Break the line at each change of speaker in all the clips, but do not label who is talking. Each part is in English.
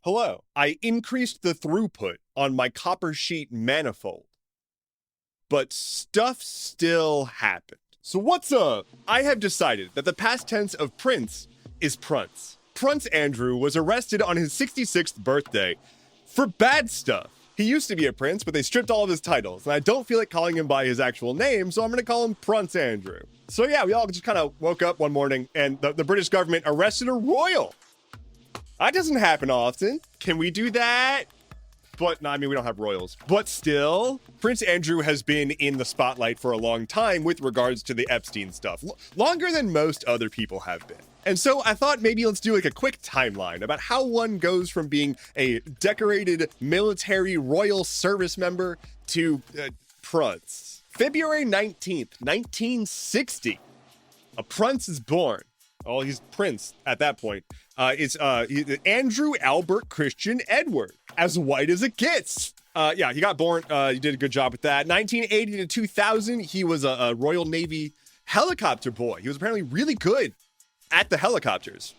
Hello, I increased the throughput on my copper sheet manifold, but stuff still happened. So what's up? I have decided that the past tense of Prince is Prunce. Prince Andrew was arrested on his 66th birthday for bad stuff. He used to be a prince, but they stripped all of his titles, and I don't feel like calling him by his actual name, so I'm gonna call him Prince Andrew. So yeah, we all just kind of woke up one morning, and the British government arrested a royal. That doesn't happen often. Can we do that? But no, I mean, we don't have royals. But still, Prince Andrew has been in the spotlight for a long time with regards to the Epstein stuff. Longer than most other people have been. And so I thought maybe let's do like a quick timeline about how one goes from being a decorated military royal service member to Prince. February 19th, 1960, a prince is born. Oh, he's Prince at that point. It's Andrew Albert Christian Edward, as white as it gets. Yeah, he got born. He did a good job with that. 1980 to 2000, he was a Royal Navy helicopter boy. He was apparently really good at the helicopters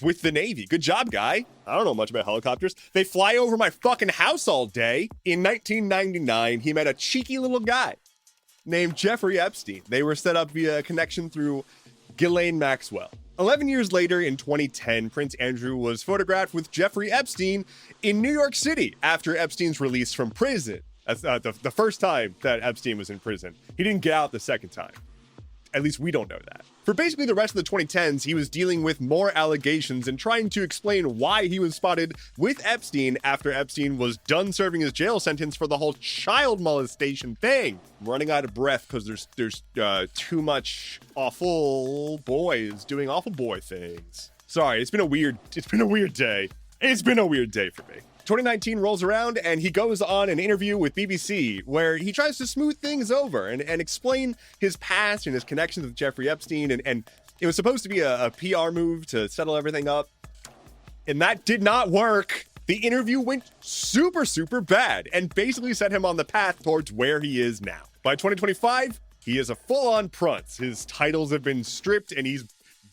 with the Navy. Good job, guy. I don't know much about helicopters. They fly over my fucking house all day. In 1999, he met a cheeky little guy named Jeffrey Epstein. They were set up via a connection through Ghislaine Maxwell. 11 years later, in 2010, Prince Andrew was photographed with Jeffrey Epstein in New York City after Epstein's release from prison. That's the first time that Epstein was in prison. He didn't get out the second time. At least we don't know that. For basically the rest of the 2010s, he was dealing with more allegations and trying to explain why he was spotted with Epstein after Epstein was done serving his jail sentence for the whole child molestation thing. I'm running out of breath because there's too much awful boys doing awful boy things. Sorry, it's been a weird day. It's been a weird day for me. 2019 rolls around and he goes on an interview with BBC where he tries to smooth things over and explain his past and his connections with Jeffrey Epstein. And it was supposed to be a PR move to settle everything up. And that did not work. The interview went super, super bad and basically set him on the path towards where he is now. By 2025, he is a full-on Prince. His titles have been stripped and he's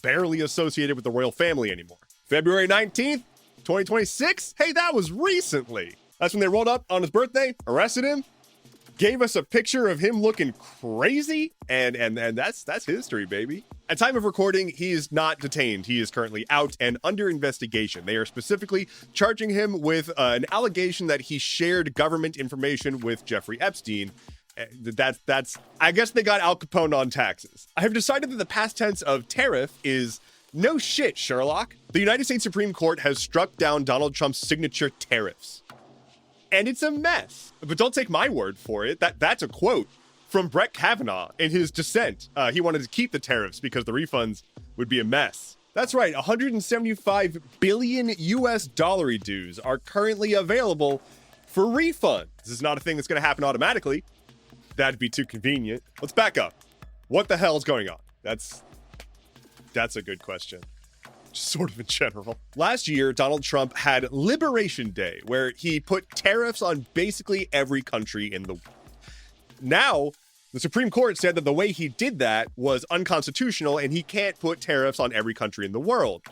barely associated with the royal family anymore. February 19th, 2026? Hey, that was recently. That's when they rolled up on his birthday, arrested him, gave us a picture of him looking crazy, and that's history, baby. At time of recording, he is not detained. He is currently out and under investigation. They are specifically charging him with an allegation that he shared government information with Jeffrey Epstein. That's I guess they got Al Capone on taxes. I have decided that the past tense of tariff is no shit, Sherlock. The United States Supreme Court has struck down Donald Trump's signature tariffs. And it's a mess. But don't take my word for it. That's a quote from Brett Kavanaugh in his dissent. He wanted to keep the tariffs because the refunds would be a mess. That's right, 175 billion US dollar dues are currently available for refund. This is not a thing that's going to happen automatically. That'd be too convenient. Let's back up. What the hell is going on? That's a good question. Just sort of in general. Last year, Donald Trump had Liberation Day, where he put tariffs on basically every country in the world. Now, the Supreme Court said that the way he did that was unconstitutional and he can't put tariffs on every country in the world.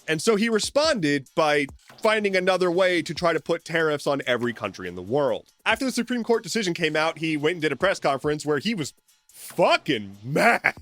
And so he responded by finding another way to try to put tariffs on every country in the world. After the Supreme Court decision came out, he went and did a press conference where he was fucking mad.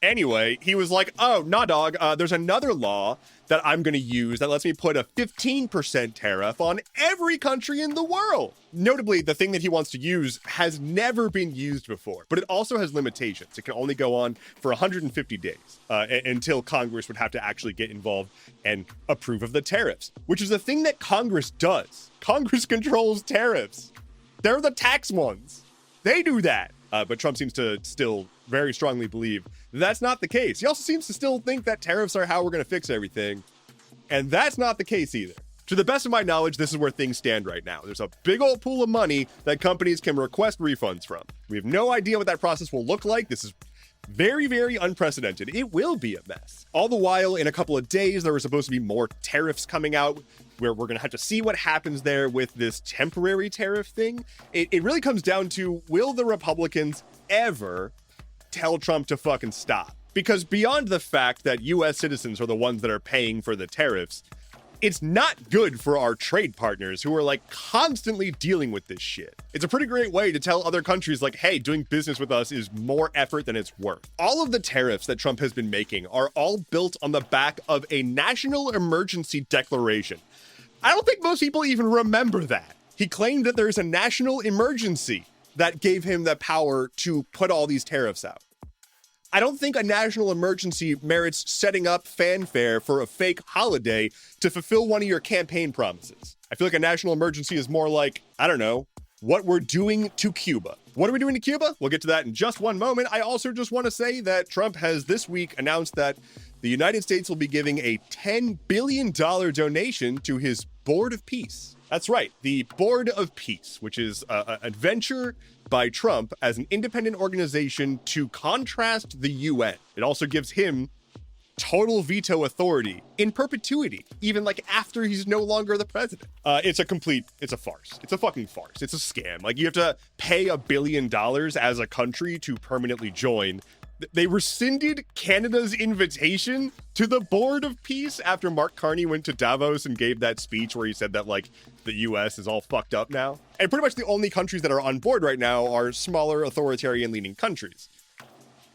Anyway, he was like, oh, nah, dog, there's another law that I'm going to use that lets me put a 15% tariff on every country in the world. Notably, the thing that he wants to use has never been used before, but it also has limitations. It can only go on for 150 days until Congress would have to actually get involved and approve of the tariffs, which is a thing that Congress does. Congress controls tariffs. They're the tax ones. They do that. But Trump seems to still very strongly believe that's not the case. He also seems to still think that tariffs are how we're going to fix everything. And that's not the case either. To the best of my knowledge, this is where things stand right now. There's a big old pool of money that companies can request refunds from. We have no idea what that process will look like. This is very, very unprecedented. It will be a mess. All the while, in a couple of days, there were supposed to be more tariffs coming out where we're going to have to see what happens there with this temporary tariff thing. It really comes down to, will the Republicans ever tell Trump to fucking stop? Because beyond the fact that US citizens are the ones that are paying for the tariffs, It's not good for our trade partners who are like constantly dealing with this shit. It's a pretty great way to tell other countries like, hey, doing business with us is more effort than it's worth. All of the tariffs that Trump has been making are all built on the back of a national emergency declaration. I don't think most people even remember that. He claimed that there's a national emergency that gave him the power to put all these tariffs out. I don't think a national emergency merits setting up fanfare for a fake holiday to fulfill one of your campaign promises. I feel like a national emergency is more like, I don't know, what we're doing to Cuba. What are we doing to Cuba? We'll get to that in just one moment. I also just want to say that Trump has this week announced that the United States will be giving a $10 billion donation to his Board of Peace. That's right, the Board of Peace, which is a venture by Trump as an independent organization to contrast the UN. It also gives him total veto authority in perpetuity, even like after he's no longer the president. It's a farce. It's a fucking farce. It's a scam. Like, you have to pay $1 billion as a country to permanently join. They rescinded Canada's invitation to the Board of Peace after Mark Carney went to Davos and gave that speech where he said that, like, the US is all fucked up now. And pretty much the only countries that are on board right now are smaller authoritarian-leaning countries,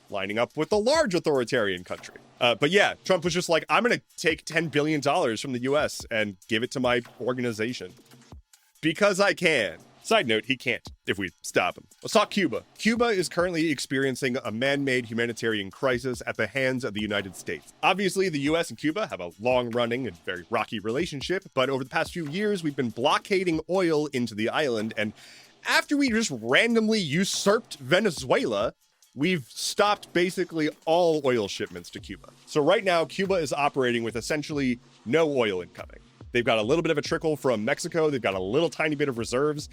lining up with the large authoritarian country. But yeah, Trump was just like, I'm going to take $10 billion from the US and give it to my organization. Because I can. Side note, he can't if we stop him. Let's talk Cuba. Cuba is currently experiencing a man-made humanitarian crisis at the hands of the United States. Obviously, the US and Cuba have a long-running and very rocky relationship, but over the past few years, we've been blockading oil into the island, and after we just randomly usurped Venezuela, we've stopped basically all oil shipments to Cuba. So right now, Cuba is operating with essentially no oil incoming. They've got a little bit of a trickle from Mexico. They've got a little tiny bit of reserves,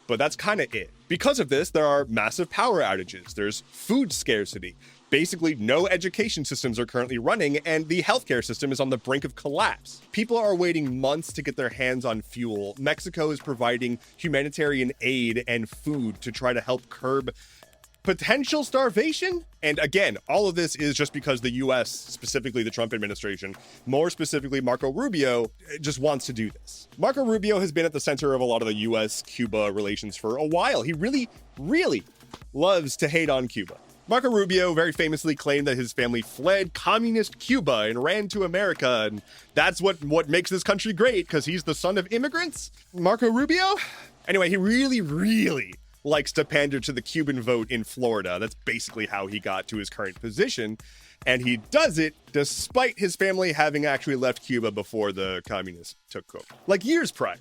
but that's kind of it. Because of this, there are massive power outages. There's food scarcity. Basically, no education systems are currently running, and the healthcare system is on the brink of collapse. People are waiting months to get their hands on fuel. Mexico is providing humanitarian aid and food to try to help curb potential starvation. And again, all of this is just because the US, specifically the Trump administration, more specifically Marco Rubio, just wants to do this. Marco Rubio has been at the center of a lot of the US-Cuba relations for a while. He really, really loves to hate on Cuba. Marco Rubio very famously claimed that his family fled communist Cuba and ran to America, and that's what makes this country great, because he's the son of immigrants. Marco Rubio? Anyway, he really likes to pander to the Cuban vote in Florida. That's basically how he got to his current position. And he does it despite his family having actually left Cuba before the communists took over, like years prior.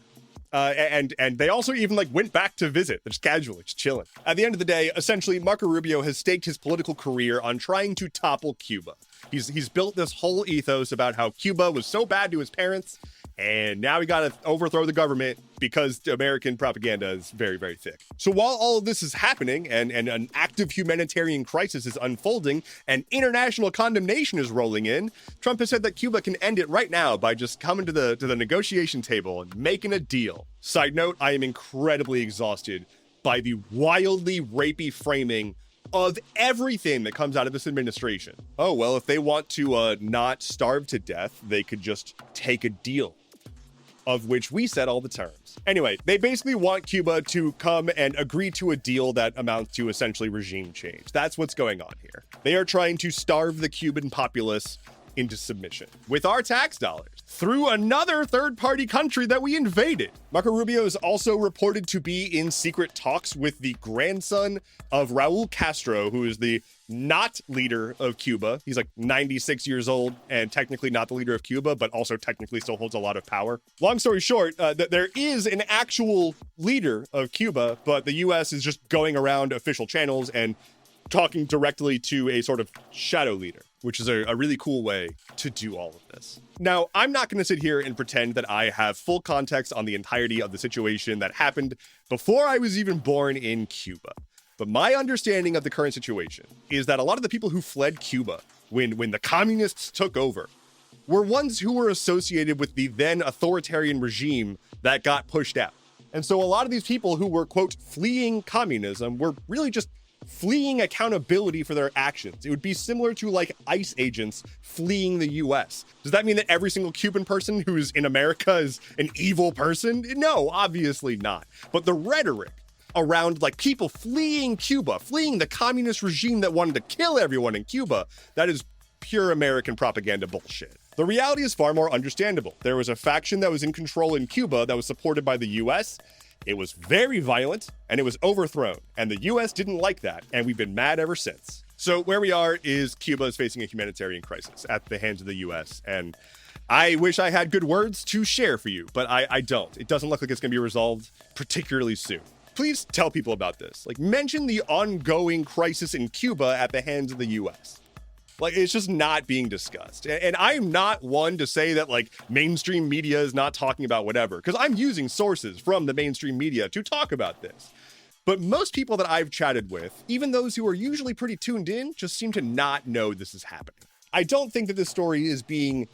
And they also even like went back to visit, just casually, just chilling. At the end of the day, essentially, Marco Rubio has staked his political career on trying to topple Cuba. He's built this whole ethos about how Cuba was so bad to his parents, and now we got to overthrow the government because American propaganda is very, very thick. So while all of this is happening and an active humanitarian crisis is unfolding and international condemnation is rolling in, Trump has said that Cuba can end it right now by just coming to the negotiation table and making a deal. Side note, I am incredibly exhausted by the wildly rapey framing of everything that comes out of this administration. Oh, well, if they want to not starve to death, they could just take a deal, of which we set all the terms. Anyway, they basically want Cuba to come and agree to a deal that amounts to essentially regime change. That's what's going on here. They are trying to starve the Cuban populace into submission with our tax dollars through another third-party country that we invaded. Marco Rubio is also reported to be in secret talks with the grandson of Raul Castro, who is the not leader of Cuba. He's like 96 years old and technically not the leader of Cuba, but also technically still holds a lot of power. Long story short, there is an actual leader of Cuba, but the US is just going around official channels and talking directly to a sort of shadow leader, which is a really cool way to do all of this. Now, I'm not going to sit here and pretend that I have full context on the entirety of the situation that happened before I was even born in Cuba. But my understanding of the current situation is that a lot of the people who fled Cuba when the communists took over were ones who were associated with the then authoritarian regime that got pushed out. And so a lot of these people who were, quote, fleeing communism were really just fleeing accountability for their actions. It would be similar to like ICE agents fleeing the US. Does that mean that every single Cuban person who's in America is an evil person? No, obviously not. But the rhetoric around like people fleeing Cuba, fleeing the communist regime that wanted to kill everyone in Cuba, that is pure American propaganda bullshit. The reality is far more understandable. There was a faction that was in control in Cuba that was supported by the US. It was very violent and it was overthrown. And the US didn't like that. And we've been mad ever since. So where we are is Cuba is facing a humanitarian crisis at the hands of the US. And I wish I had good words to share for you, but I don't. It doesn't look like it's going to be resolved particularly soon. Please tell people about this. Like, mention the ongoing crisis in Cuba at the hands of the US. Like, it's just not being discussed. And I'm not one to say that, like, mainstream media is not talking about whatever, because I'm using sources from the mainstream media to talk about this. But most people that I've chatted with, even those who are usually pretty tuned in, just seem to not know this is happening. I don't think that this story is being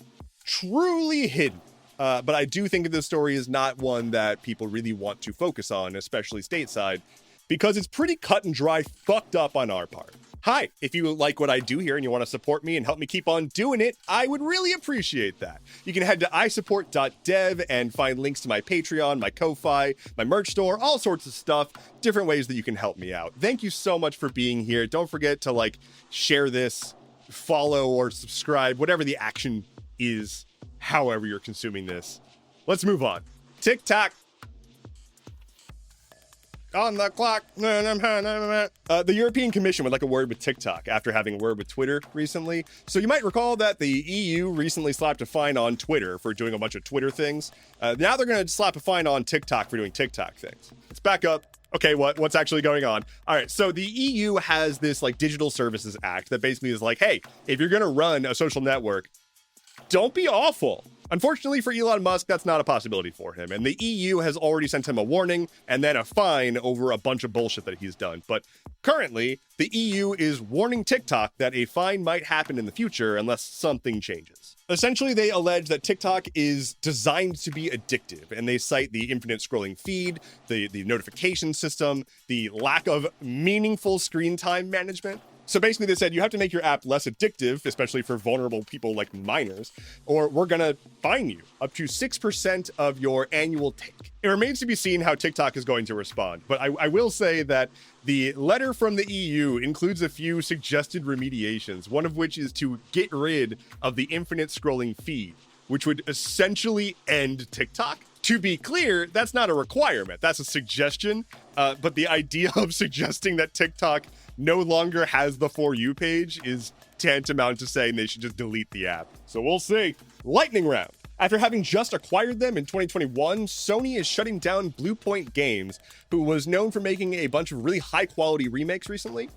truly hidden. But I do think that this story is not one that people really want to focus on, especially stateside, because it's pretty cut and dry fucked up on our part. Hi, if you like what I do here and you want to support me and help me keep on doing it, I would really appreciate that. You can head to isupport.dev and find links to my Patreon, my Ko-Fi, my merch store, all sorts of stuff, different ways that you can help me out. Thank you so much for being here. Don't forget to like share this, follow or subscribe, whatever the action is. However you're consuming this. Let's move on. TikTok. On the clock. The European Commission would like a word with TikTok after having a word with Twitter recently. So you might recall that the EU recently slapped a fine on Twitter for doing a bunch of Twitter things. Now they're going to slap a fine on TikTok for doing TikTok things. Let's back up. Okay, what's actually going on? All right, so the EU has this like Digital Services Act that basically is like, hey, if you're going to run a social network, don't be awful. Unfortunately for Elon Musk, that's not a possibility for him. And the EU has already sent him a warning and then a fine over a bunch of bullshit that he's done. But currently, the EU is warning TikTok that a fine might happen in the future unless something changes. Essentially, they allege that TikTok is designed to be addictive, and they cite the infinite scrolling feed, the notification system, the lack of meaningful screen time management. So basically they said you have to make your app less addictive, especially for vulnerable people like minors, or we're going to fine you up to 6% of your annual take. It remains to be seen how TikTok is going to respond, but I will say that the letter from the EU includes a few suggested remediations, one of which is to get rid of the infinite scrolling feed, which would essentially end TikTok. To be clear, that's not a requirement, that's a suggestion, but the idea of suggesting that TikTok no longer has the For You page is tantamount to saying they should just delete the app. So we'll see. Lightning round. After having just acquired them in 2021, Sony is shutting down Bluepoint Games, who was known for making a bunch of really high quality remakes recently.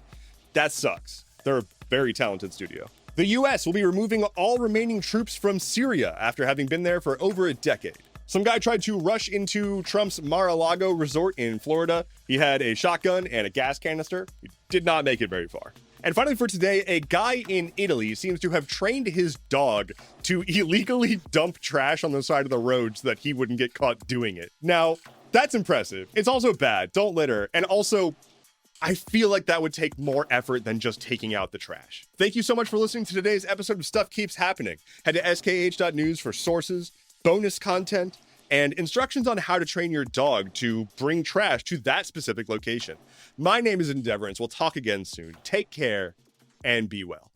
That sucks. They're a very talented studio. The US will be removing all remaining troops from Syria after having been there for over a decade. Some guy tried to rush into Trump's Mar-a-Lago resort in Florida. He had a shotgun and a gas canister. He did not make it very far. And finally for today, a guy in Italy seems to have trained his dog to illegally dump trash on the side of the road so that he wouldn't get caught doing it. Now, that's impressive. It's also bad. Don't litter. And also, I feel like that would take more effort than just taking out the trash. Thank you so much for listening to today's episode of Stuff Keeps Happening. Head to skh.news for sources, bonus content, and instructions on how to train your dog to bring trash to that specific location. My name is Endeavorance. We'll talk again soon. Take care and be well.